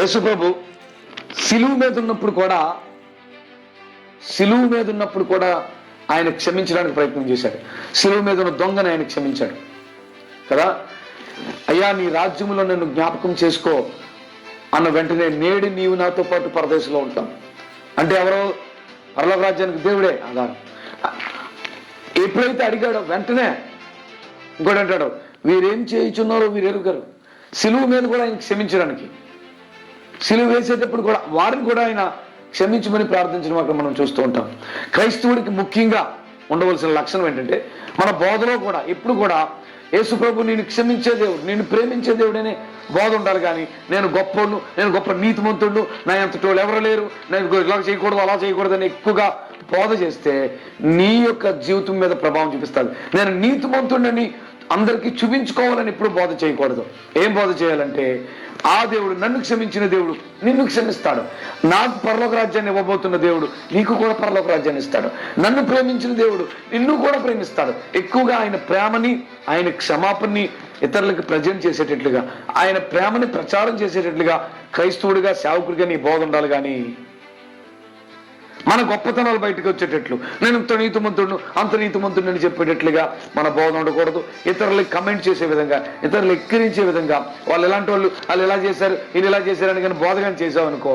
యేసుప్రభు సిలువు మీద ఉన్నప్పుడు కూడా ఆయన క్షమించడానికి ప్రయత్నం చేశాడు. సిలువు మీద ఉన్న దొంగని ఆయన క్షమించాడు కదా. అయ్యా, నీ రాజ్యములో నన్ను జ్ఞాపకం చేసుకో అన్న వెంటనే, నేడు నీవు నాతో పాటు పరదేశంలో ఉంటాం అంటే ఎవరో పరలోక రాజ్యానికి దేవుడే ఆధారం. ఎప్పుడైతే అడిగాడో వెంటనే ఇంకోటి అంటాడు, వీరేం చేయుచున్నారో వీరు ఎరుగరు. సిలువు మీద కూడా ఆయన క్షమించడానికి, సిలువు వేసేటప్పుడు కూడా వారిని కూడా ఆయన క్షమించమని ప్రార్థించడం అక్కడ మనం చూస్తూ ఉంటాం. క్రైస్తవుడికి ముఖ్యంగా ఉండవలసిన లక్షణం ఏంటంటే, మన బోధలో కూడా ఎప్పుడు కూడా యేసుప్రభు నేను క్షమించే దేవుడు, నేను ప్రేమించే దేవుడనే బోధ ఉండాలి. కానీ నేను గొప్పోడు, నేను గొప్ప నీతిమంతుడు, నా ఎంతటోళ్ళు ఎవరు లేరు, నేను ఇలా చేయకూడదు అలా చేయకూడదు అని ఎక్కువగా బోధ చేస్తే నీ యొక్క జీవితం మీద ప్రభావం చూపిస్తుంది. నేను నీతిమంతుడని అందరికీ చూపించుకోవాలని ఎప్పుడు బోధ చేయకూడదు. ఏం బోధ చేయాలంటే, ఆ దేవుడు నన్ను క్షమించిన దేవుడు నిన్ను క్షమిస్తాడు. నాకు పరలోక రాజ్యాన్ని ఇవ్వబోతున్న దేవుడు నీకు కూడా పరలోక రాజ్యాన్ని ఇస్తాడు. నన్ను ప్రేమించిన దేవుడు నిన్ను కూడా ప్రేమిస్తాడు. ఎక్కువగా ఆయన ప్రేమని, ఆయన క్షమాపణని ఇతరులకు ప్రజెంట్ చేసేటట్లుగా, ఆయన ప్రేమని ప్రచారం చేసేటట్లుగా క్రైస్తవుడిగా, సేవకుడిగా నీ బోధ ఉండాలి. కానీ మన గొప్పతనాలు బయటకు వచ్చేటట్లు, నేను ఇంత నీతిమంతుడు అంత నీతిమంతుడు అని చెప్పేటట్లుగా మన బోధన ఉండకూడదు. ఇతరులకు కమెంట్ చేసే విధంగా, ఇతరులు ఎక్కిరించే విధంగా, వాళ్ళు ఎలాంటి వాళ్ళు, వాళ్ళు ఎలా చేశారు, వీళ్ళు ఎలా చేశారని కానీ బోధగా చేసావనుకో,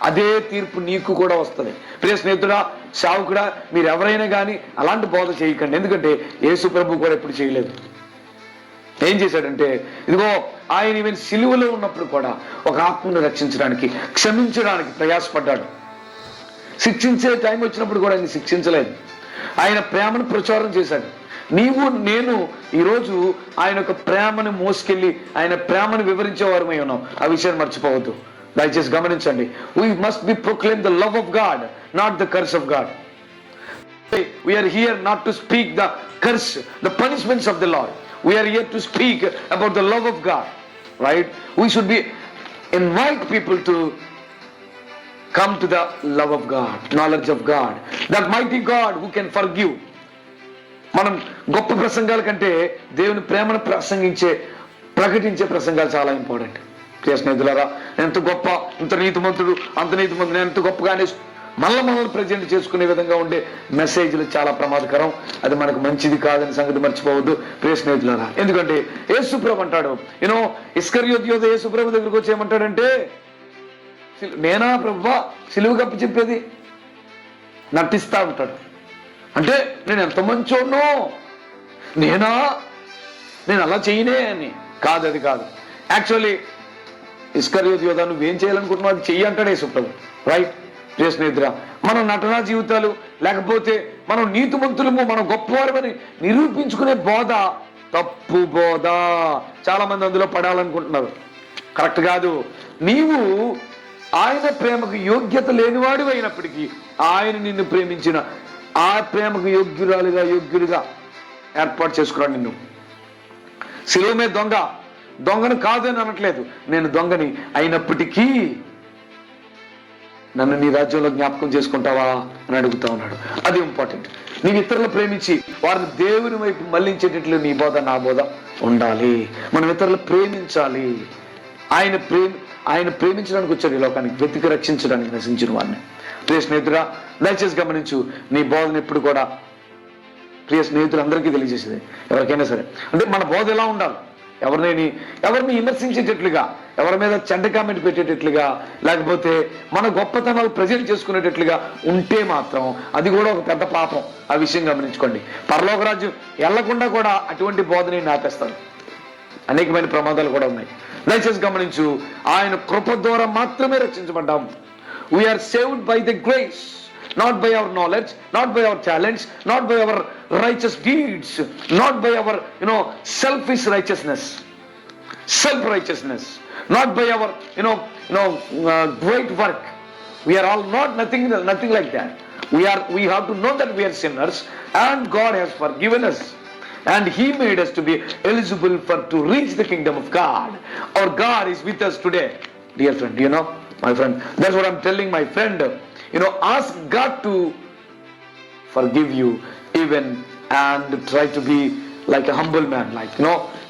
అదే తీర్పు నీకు కూడా వస్తుంది. ప్రియ స్నేహితుడా, సేవకుడా, మీరు ఎవరైనా కానీ అలాంటి బోధ చేయకండి. ఎందుకంటే యేసు ప్రభు కూడా ఎప్పుడు చేయలేదు. ఏం చేశాడంటే, ఇదిగో ఆయన ఈవెన్ సిలువలో ఉన్నప్పుడు కూడా ఒక ఆత్మను రక్షించడానికి, క్షమించడానికి ప్రయాసపడ్డాడు. శిక్షించే టైం వచ్చినప్పుడు కూడా ఆయన శిక్షించలేదు. ఆయన ప్రేమను ప్రచారం చేశాడు. నీవు నేను ఈరోజు ఆయన యొక్క ప్రేమను మోసుకెళ్ళి ఆయన ప్రేమను వివరించేవారమై ఉన్నాం. ఆ విషయాన్ని మర్చిపోవద్దు, దయచేసి గమనించండి. We must be proclaim the love of God, not the curse of God. We are here not to speak the curse, the punishments of the Lord. We are here to speak about the love of God, right? We should be invite people to come to the love of God, knowledge of God, that mighty God who can forgive. మనం గొప్ప ప్రసంగాల కంటే దేవుని ప్రేమను ప్రకటించే ప్రసంగాలు చాలా important. ప్రియ స్నేహితులారా, ఎంత గొప్ప, ఇంత నీతిమంతుడు అంత నీతిమంతుడు, నేను ఎంత గొప్పగానే మనల్ని ప్రజెంట్ చేసుకునే విధంగా ఉండే మెసేజ్లు చాలా ప్రమాదకరం. అది మనకు మంచిది కాదని సంగతి మర్చిపోవద్దు ప్రియ స్నేహితులారా. ఎందుకంటే యేసుప్రభు అంటాడు, ఇస్కరియోతు యేసుప్రభు దగ్గరికి వచ్చి ఏమంటాడంటే, నేనా ప్రభువా సిలువు కప్పి చెప్పేది? నటిస్తా ఉంటాడు. అంటే నేను ఎంత మంచోడ్నో, నేను అలా చేయనే అని కాదు. అది కాదు. యాక్చువల్లీ ఇస్కరియోతు యోధా నువ్వేం చేయాలనుకుంటున్నావు అది చెయ్యి అంటాడు యేసుప్రభు, రైట్? ప్రియ స్నేహితురా, మన నటనా జీవితాలు, లేకపోతే మనం నీతిమంతులము, మనం గొప్పవారమని నిరూపించుకునే బోధ తప్పు బోధ. చాలా మంది అందులో పడాలనుకుంటున్నారు. కరెక్ట్ కాదు. నీవు ఆయన ప్రేమకు యోగ్యత లేనివాడు అయినప్పటికీ ఆయన నిన్ను ప్రేమించిన ఆ ప్రేమకు యోగ్యుడిగా ఏర్పాటు చేసుకున్నాడు నిన్ను. సిలువ మీద దొంగను కాదు అని అనట్లేదు, నేను దొంగని అయినప్పటికీ నన్ను నీ రాజ్యంలో జ్ఞాపకం చేసుకుంటావా అని అడుగుతా ఉన్నాడు. అది ఇంపార్టెంట్. నీవు ఇతరులు ప్రేమించి వారిని దేవుని వైపు మళ్లించేటట్లు నీ బోధ నా బోధ ఉండాలి. మనం ఇతరులు ప్రేమించాలి. ఆయన ప్రేమించడానికి వచ్చాడు ఈ లోకానికి, వెతికి రక్షించడానికి నశించిన వాడిని. ప్రియ స్నేహితుడా, దయచేసి గమనించు, నీ బోధన ఎప్పుడు కూడా ప్రియ స్నేహితులందరికీ తెలియజేసేది, ఎవరికైనా సరే. అంటే మన బోధ ఎలా ఉండాలి, ఎవరిని విమర్శించేటట్లుగా, ఎవరి మీద చెడ్డ కామెంట్ పెట్టేటట్లుగా, లేకపోతే మన గొప్పతనాలు ప్రజెంట్ చేసుకునేటట్లుగా ఉంటే మాత్రం అది కూడా ఒక పెద్ద పాపం. ఆ విషయం గమనించుకోండి. పరలోక రాజ్యం వెళ్లకుండా కూడా అటువంటి బోధని ఆపేస్తాడు. అనేకమైన ప్రమాదాలు కూడా ఉన్నాయి. దయచేసి గమనించు, ఆయన కృప ద్వారా మాత్రమే రక్షించబడ్డాం. We are saved by the grace, not by our knowledge, not by our talents, not by our righteous deeds, not by our selfish righteousness, self-righteousness, not by our great work. We are all nothing like that. We have to know that we are sinners and God has forgiven us. And He made us to be eligible to reach the kingdom of God. Our God is with us today, dear friend. My friend, that's what I'm telling my friend. Ask God to forgive you even, and try to be like a humble man, like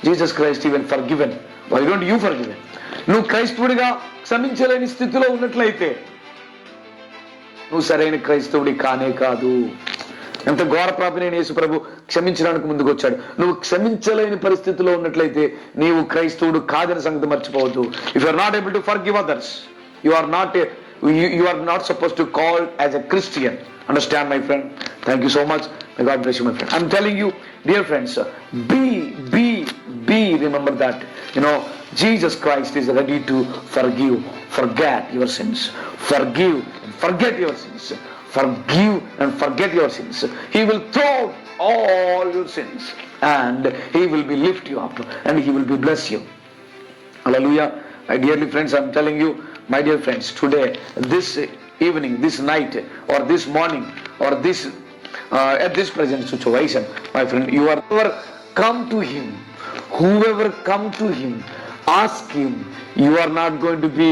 Jesus Christ even forgiven. Why don't you forgive him? నువ్వు క్రైస్తవుడిగా క్షమించలేని స్థితిలో ఉన్నట్లయితే నువ్వు సరైన క్రైస్తవుడి కానే కాదు. ఎంత ఘోర పాపినైన యేసు ప్రభు క్షమించడానికి ముందుకు వచ్చాడు. నువ్వు క్షమించలేని పరిస్థితిలో ఉన్నట్లయితే నీవు క్రైస్తవుడు కాదని సంగతి మర్చిపోవద్దు. If you are not able to forgive others, you are not supposed to call as a Christian. Understand, my friend? Thank you so much. May God bless you, my friend. I'm telling you, dear friends, remember that, Jesus Christ is ready to forgive, forget your sins. Forgive and forget your sins. Forgive and forget your sins. He will throw all your sins and He will be lift you up and He will be bless you. Hallelujah. My dearly friends, I'm telling you, my dear friends, today, this evening, this night, or this morning, or this at this present situation, my friend, whoever come to Him, ask Him. You are not going to be,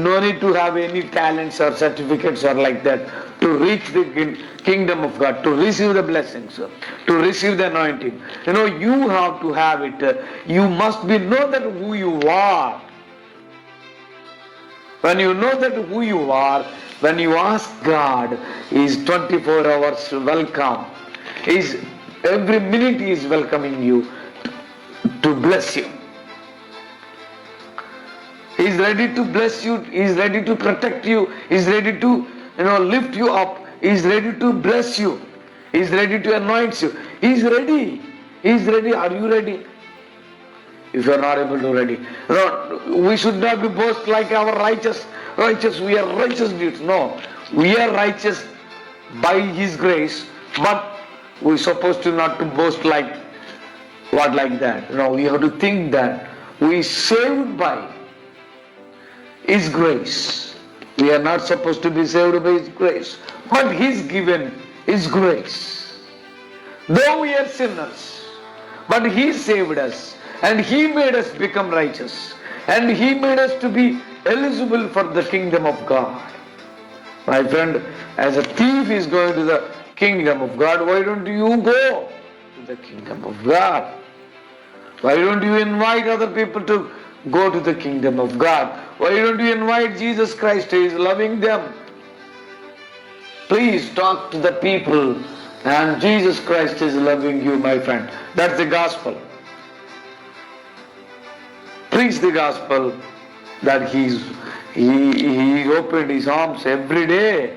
no need to have any talents or certificates or like that to reach the kingdom of God, to receive the blessings, to receive the anointing. You have to have it. You must know that who you are. When you know that who you are, when you ask God, He is 24 hours welcome. Every minute He is welcoming you to bless you. He is ready to bless you. He is ready to protect you. He is ready to lift you up. He is ready to bless you. He is ready to anoint you. He is ready. He is ready. Are you ready? If you are not able to ready, we should not be boast like our righteous. We are righteous deeds. No, we are righteous by His grace, but we are supposed to not to boast like that. We have to think that we saved by His grace. We are not supposed to be saved by His grace, but He's given His grace. Though we are sinners, but He saved us. And He made us become righteous. And He made us to be eligible for the kingdom of God. My friend, as a thief is going to the kingdom of God, why don't you go to the kingdom of God? Why don't you invite other people to go to the kingdom of God? Why don't you invite Jesus Christ? He is loving them. Please talk to the people, and Jesus Christ is loving you, my friend. That's the gospel. Preach the gospel that He opened His arms every day,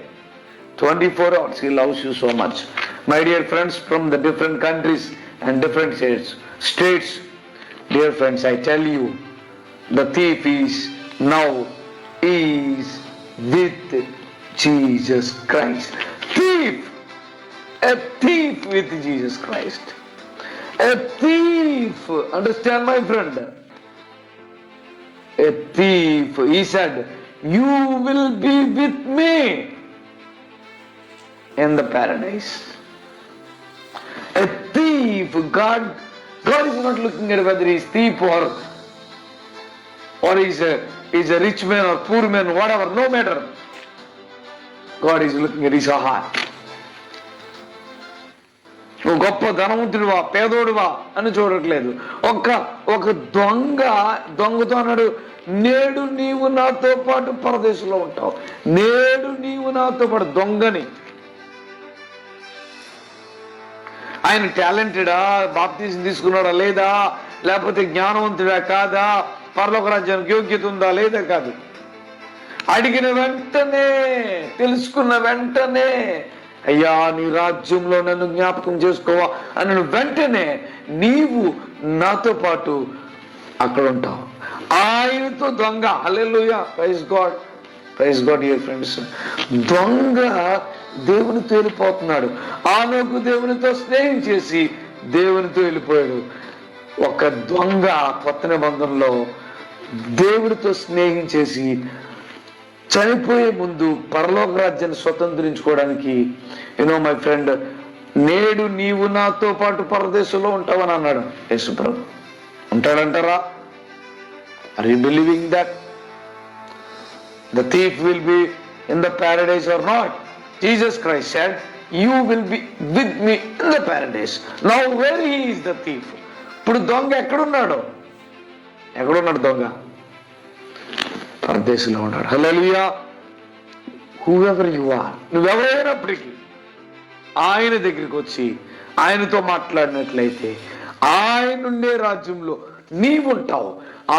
24 hours. He loves you so much. My dear friends from the different countries and different states, dear friends, I tell you, the thief is now is with Jesus Christ. A thief with Jesus Christ. A thief. Understand, my friend? A thief, He said, you will be with me in the paradise. A thief, God is not looking at whether he is thief or he is a rich man or poor man, whatever, no matter. God is looking at his heart. నువ్వు గొప్ప ధనవంతుడివా పేదోడువా అని చూడట్లేదు. ఒక దొంగతో అన్నాడు, నేడు నీవు నాతో పాటు పరదేశంలో ఉంటావు. నేడు నీవు నాతో పాటు. దొంగని ఆయన టాలెంటెడా, బాప్తిజం తీసుకున్నాడా లేదా, లేకపోతే జ్ఞానవంతుడా కాదా, పరలోక రాజ్యానికి యోగ్యత ఉందా లేదా కాదు. అడిగిన వెంటనే, తెలుసుకున్న వెంటనే, అయ్యా నీ రాజ్యంలో నన్ను జ్ఞాపకం చేసుకోవా అని వెంటనే నీవు నాతో పాటు అక్కడ ఉంటావు. ఆయనతో దొంగ, hallelujah, praise God, praise God. Dear friends, దొంగ దేవునితో వెళ్ళిపోతున్నాడు. ఆనోకు దేవునితో స్నేహం చేసి దేవునితో వెళ్ళిపోయాడు. ఒక దొంగ కొత్త నిబంధనలో దేవుడితో స్నేహం చేసి చనిపోయే ముందు పరలోక రాజ్యాన్ని స్వతంత్రించుకోవడానికి, మై ఫ్రెండ్, నేడు నీవు నాతో పాటు పరదేశంలో ఉంటావని అన్నాడు యేసు ప్రభు. ఉంటాడంటారా? Are you believing that the thief will be in the paradise or not? Jesus Christ said, you will be with me in the paradise. Now where he is the thief? ఇప్పుడు దొంగ ఎక్కడున్నాడు? దొంగ పరదేశంలో ఉన్నాడు. హల్లెలూయా. హూఎవర్ యు ఆర్, నువ్వెవరైనప్పటికీ ఆయన దగ్గరికి వచ్చి ఆయనతో మాట్లాడినట్లయితే ఆయన ఉండే రాజ్యంలో నీవుంటావు.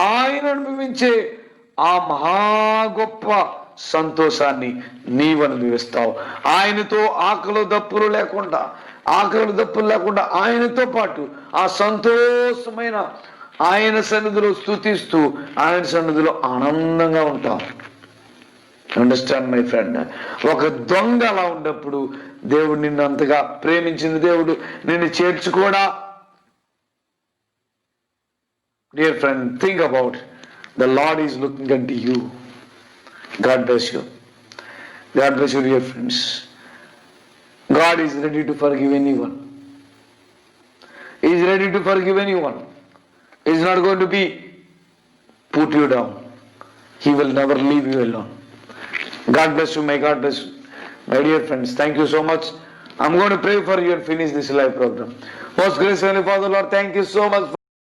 ఆయన అనుభవించే ఆ మహా గొప్ప సంతోషాన్ని నీవు అనుభవిస్తావు. ఆయనతో ఆకలి దప్పులు లేకుండా ఆయనతో పాటు ఆ సంతోషమైన ఆయన సన్నిధిలో స్తుతిస్తూ ఆయన సన్నిధిలో ఆనందంగా ఉంటాం. Understand my friend. ఒక దొంగ అలా ఉన్నప్పుడు దేవుడు నిన్ను అంతగా ప్రేమించిన దేవుడు నిన్ను చేర్చుకోడా? Dear friend, think about the Lord is looking at you. God bless you. God bless you dear friends. God is ready to forgive anyone. He is ready to forgive anyone. He is not going to be put you down. He will never leave you alone. God bless you. May God bless you. My dear friends, thank you so much. I'm going to pray for you and finish this live program. Most gracious Heavenly Father, Lord, thank you so much